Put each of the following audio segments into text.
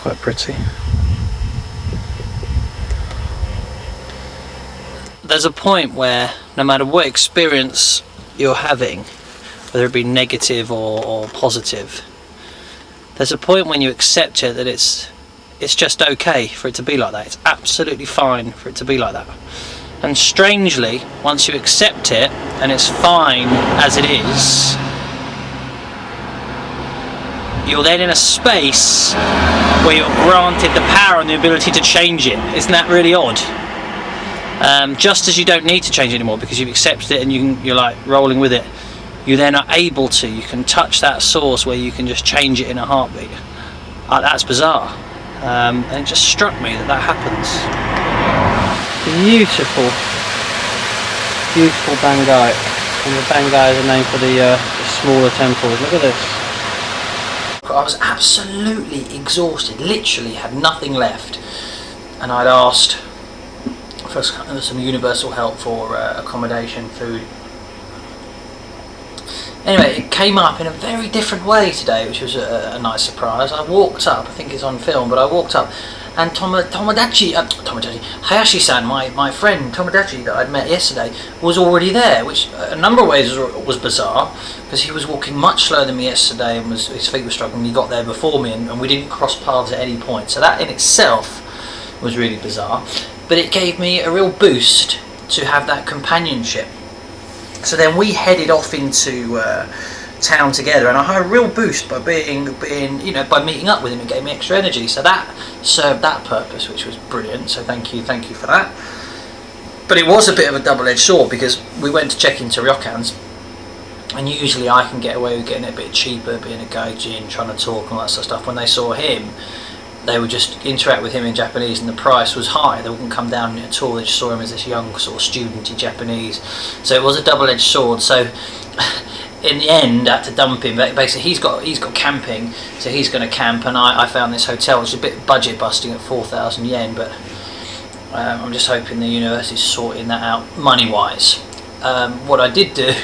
quite pretty. There's a point where no matter what experience you're having, whether it be negative or positive, there's a point when you accept it that it's just okay for it to be like that. It's absolutely fine for it to be like that. And strangely, once you accept it and it's fine as it is, you're then in a space where you're granted the power and the ability to change it. Isn't that really odd? Just as you don't need to change anymore because you've accepted it and you're like rolling with it, you then are able to. You can touch that source where you can just change it in a heartbeat. That's bizarre. And it just struck me that happens. Beautiful, beautiful Bangai. And the Bangai is a name for the smaller temples. Look at this. I was absolutely exhausted, literally had nothing left, and I'd asked for some universal help for accommodation, food. Anyway, it came up in a very different way today, which was a nice surprise. I walked up, I think it's on film, but I walked up, and Hayashi-san, my friend Tomodachi that I'd met yesterday, was already there, which a number of ways was bizarre, because he was walking much slower than me yesterday, and his feet were struggling. He got there before me, and we didn't cross paths at any point. So that in itself was really bizarre, but it gave me a real boost to have that companionship. So then we headed off into town together, and I had a real boost by being by meeting up with him. It gave me extra energy, so that served that purpose, which was brilliant. So thank you for that. But it was a bit of a double-edged sword, because we went to check into ryokans, and usually I can get away with getting it a bit cheaper, being a gaijin, trying to talk and all that sort of stuff. When they saw him, they would just interact with him in Japanese, and the price was high. They wouldn't come down at all. They just saw him as this young sort of studenty Japanese. So it was a double-edged sword. So in the end, I had to dump him. Basically, he's got camping, so he's going to camp, and I found this hotel, which is a bit budget busting at 4,000 yen, but I'm just hoping the university's sorting that out money-wise. What I did do,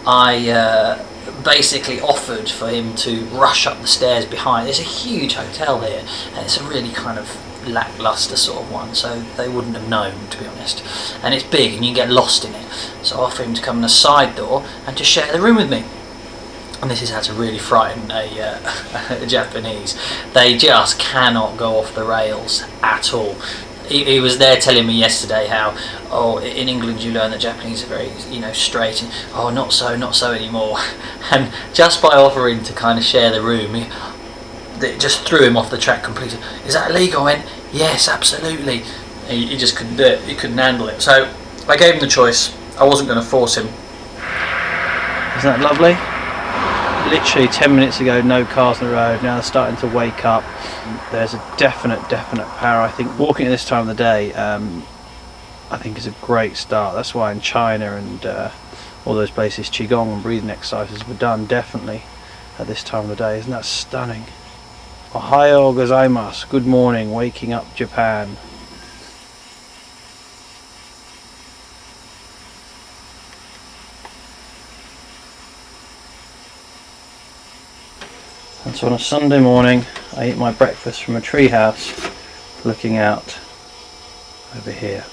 I basically offered for him to rush up the stairs behind. There's a huge hotel here, and it's a really kind of lackluster sort of one, so they wouldn't have known, to be honest. And it's big, and you can get lost in it. So I offered him to come in a side door and to share the room with me. And this is how to really frighten a Japanese. They just cannot go off the rails at all. He was there telling me yesterday how, in England you learn that Japanese are very, straight, and not so anymore. And just by offering to kind of share the room, it just threw him off the track completely. Is that illegal? I went, yes, absolutely. He just couldn't do it. He couldn't handle it. So I gave him the choice. I wasn't going to force him. Isn't that lovely? Literally 10 minutes ago, no cars on the road. Now they're starting to wake up. There's a definite power. I think walking at this time of the day, I think is a great start. That's why in China and all those places, qigong and breathing exercises were done definitely at this time of the day. Isn't that stunning? Ohayo gozaimasu. Good morning. Waking up Japan. And so on a Sunday morning, I eat my breakfast from a tree house looking out over here.